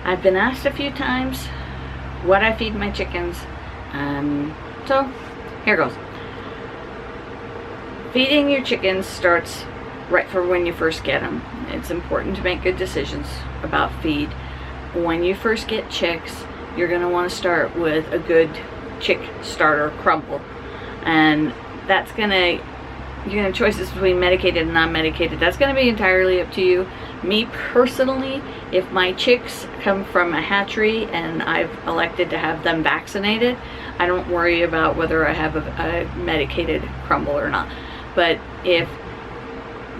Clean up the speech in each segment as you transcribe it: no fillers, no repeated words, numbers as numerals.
I've been asked a few times what I feed my chickens, so here goes. Feeding your chickens starts right from when you first get them. It's important to make good decisions about feed. When you first get chicks, you're going to want to start with a good chick starter crumble, and that's going to, you're going to have choices between medicated and non-medicated. That's going to be entirely up to you. Me personally, if my chicks come from a hatchery and I've elected to have them vaccinated, I don't worry about whether I have a medicated crumble or not. But if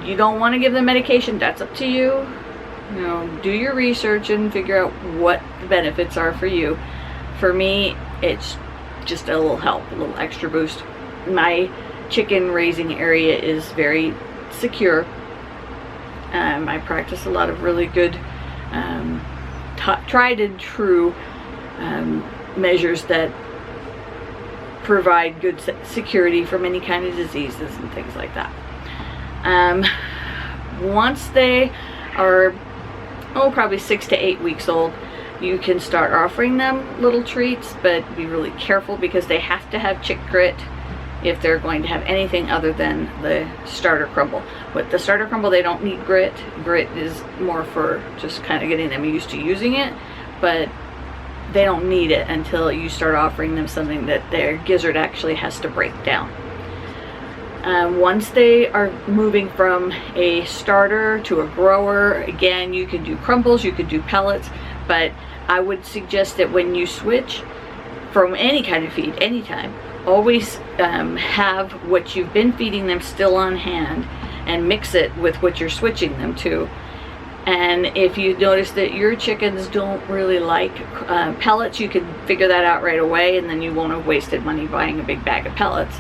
you don't want to give them medication, that's up to you. You know, do your research and figure out what the benefits are for you. For me, it's just a little help, a little extra boost. My chicken raising area is very secure. I practice a lot of really good tried and true measures that provide good security from any kind of diseases and things like that. Once they are probably 6 to 8 weeks old, you can start offering them little treats, but be really careful because they have to have chick grit if they're going to have anything other than the starter crumble. With the starter crumble, they don't need grit. Grit is more for just kind of getting them used to using it, but they don't need it until you start offering them something that their gizzard actually has to break down. Once they are moving from a starter to a grower, again, you can do crumbles, you could do pellets, but I would suggest that when you switch from any kind of feed, anytime, always have what you've been feeding them still on hand and mix it with what you're switching them to. And if you notice that your chickens don't really like pellets, you can figure that out right away, and then you won't have wasted money buying a big bag of pellets.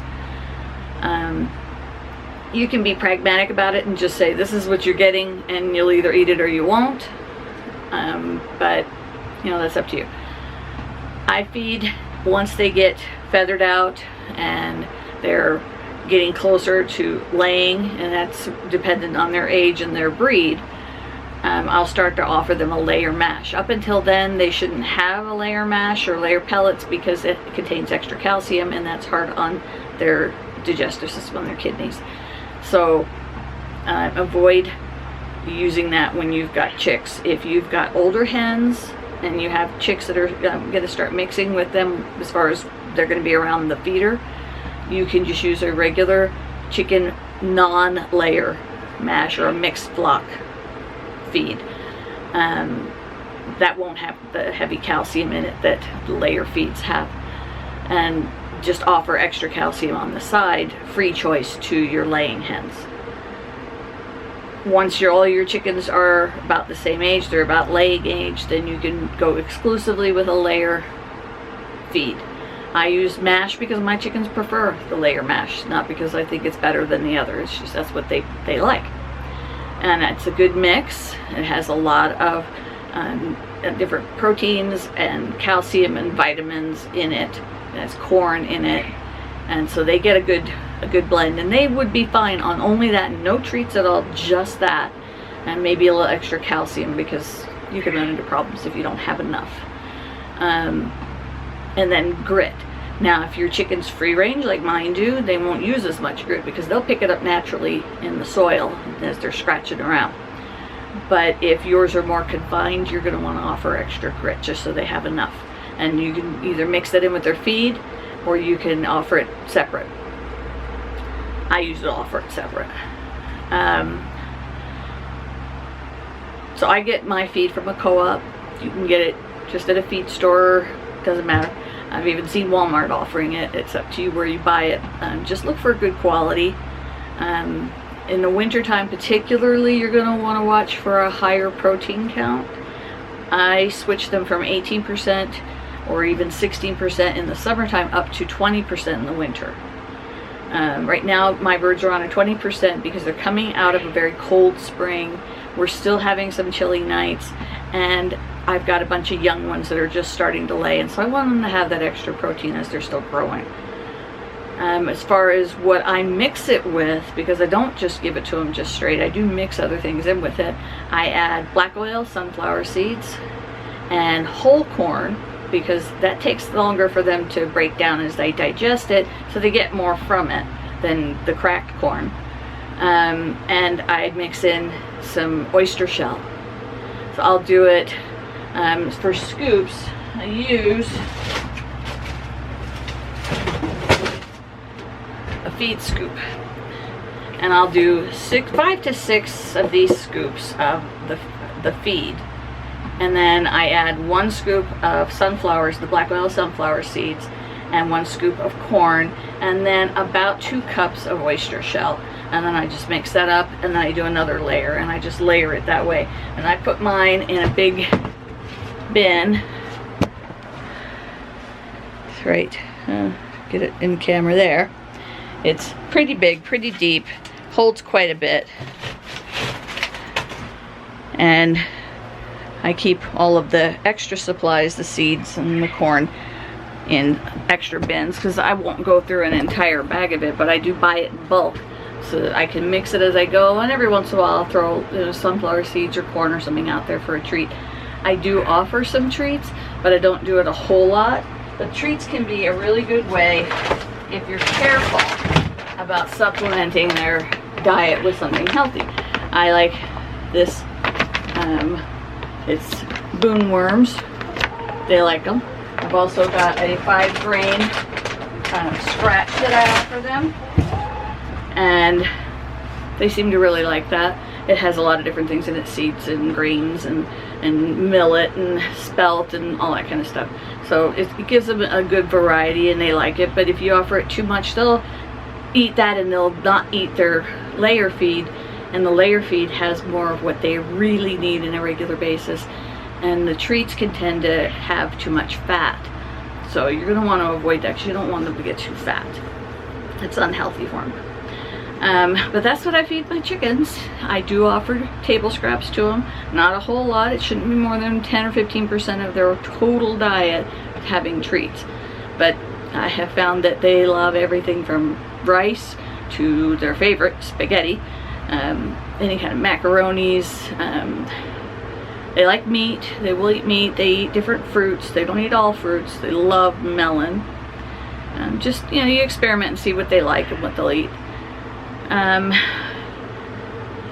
You can be pragmatic about it and just say this is what you're getting, and you'll either eat it or you won't. But you know, that's up to you. I feed once they get feathered out and they're getting closer to laying, and that's dependent on their age and their breed. I'll start to offer them a layer mash. Up until then, they shouldn't have a layer mash or layer pellets because it contains extra calcium, and that's hard on their digestive system, on their kidneys. So avoid using that when you've got chicks. If you've got older hens and you have chicks that are going to start mixing with them as far as they're going to be around the feeder, you can just use a regular chicken non-layer mash or a mixed flock feed. That won't have the heavy calcium in it that layer feeds have, and just offer extra calcium on the side, free choice to your laying hens. Once all your chickens are about the same age, they're about laying age, then you can go exclusively with a layer feed. I use mash because my chickens prefer the layer mash, not because I think it's better than the other. It's just that's what they like. And it's a good mix. It has a lot of different proteins and calcium and vitamins in it. It has corn in it, and so they get a good blend, and they would be fine on only that, no treats at all, just that, and maybe a little extra calcium because you can run into problems if you don't have enough. And then grit. Now if your chicken's free range like mine do, they won't use as much grit because they'll pick it up naturally in the soil as they're scratching around. But if yours are more confined, you're going to want to offer extra grit just so they have enough. And you can either mix that in with their feed or you can offer it separate. I usually offer it separate. So I get my feed from a co-op. You can get it just at a feed store, doesn't matter. I've even seen Walmart offering it. It's up to you where you buy it. Just look for good quality. In the winter time particularly, you're going to want to watch for a higher protein count. I switch them from 18% or even 16% in the summertime up to 20% in the winter. Right now my birds are on a 20% because they're coming out of a very cold spring. We're still having some chilly nights, and I've got a bunch of young ones that are just starting to lay, and so I want them to have that extra protein as they're still growing. As far as what I mix it with, because I don't just give it to them just straight, I do mix other things in with it. I add black oil, sunflower seeds, and whole corn, because that takes longer for them to break down as they digest it, so they get more from it than the cracked corn. And I mix in some oyster shell. So I'll do it for scoops. I use a feed scoop, and I'll do 5 to 6 of these scoops of the feed, and then I add 1 scoop of sunflowers, the black oil sunflower seeds, and 1 scoop of corn, and then about 2 cups of oyster shell. And then I just mix that up, and then I do another layer, and I just layer it that way. And I put mine in a big bin. That's right. Get it in camera there. It's pretty big, pretty deep, holds quite a bit. And I keep all of the extra supplies, the seeds and the corn, in extra bins, because I won't go through an entire bag of it, but I do buy it in bulk so that I can mix it as I go, and every once in a while I'll throw sunflower seeds or corn or something out there for a treat. I do offer some treats, but I don't do it a whole lot. But treats can be a really good way if you're careful about supplementing their diet with something healthy. I like this, it's boon worms. They like them. I've also got a 5-grain scratch that I offer them, and they seem to really like that. It has a lot of different things in it, seeds and grains and millet and spelt and all that kind of stuff. So it gives them a good variety, and they like it. But if you offer it too much, they'll eat that and they'll not eat their layer feed, and the layer feed has more of what they really need on a regular basis. And the treats can tend to have too much fat. So you're going to want to avoid that, because you don't want them to get too fat. It's unhealthy for them. But that's what I feed my chickens. I do offer table scraps to them. Not a whole lot. It shouldn't be more than 10 or 15% of their total diet having treats. But I have found that they love everything from rice to their favorite, spaghetti, any kind of macaronis. They like meat. They will eat meat. They eat different fruits. They don't eat all fruits. They love melon. Just, you know, you experiment and see what they like and what they'll eat.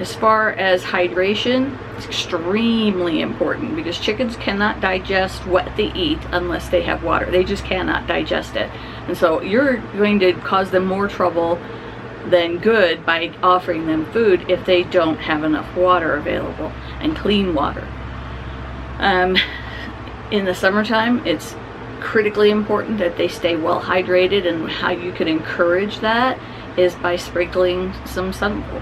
As far as hydration, it's extremely important, because chickens cannot digest what they eat unless they have water. They just cannot digest it. And so you're going to cause them more trouble than good by offering them food if they don't have enough water available, and clean water. In the summertime, it's critically important that they stay well hydrated, and how you can encourage that is by sprinkling some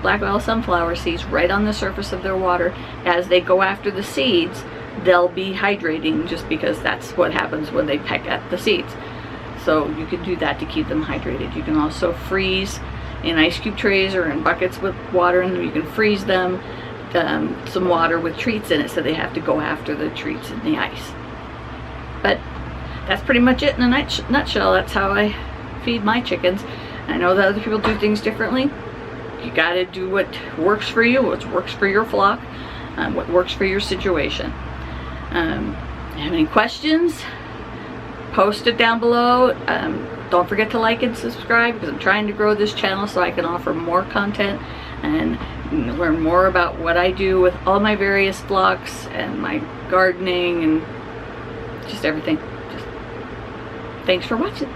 black oil sunflower seeds right on the surface of their water. As they go after the seeds, they'll be hydrating, just because that's what happens when they peck at the seeds. So you can do that to keep them hydrated. You can also freeze in ice cube trays or in buckets with water in them. You can freeze them, some water with treats in it, so they have to go after the treats in the ice. But that's pretty much it in a nutshell. That's how I feed my chickens. I know that other people do things differently. You got to do what works for you, what works for your flock, what works for your situation. Have any questions? Post it down below. Don't forget to like and subscribe, because I'm trying to grow this channel so I can offer more content and learn more about what I do with all my various flocks and my gardening and just everything. Thanks for watching.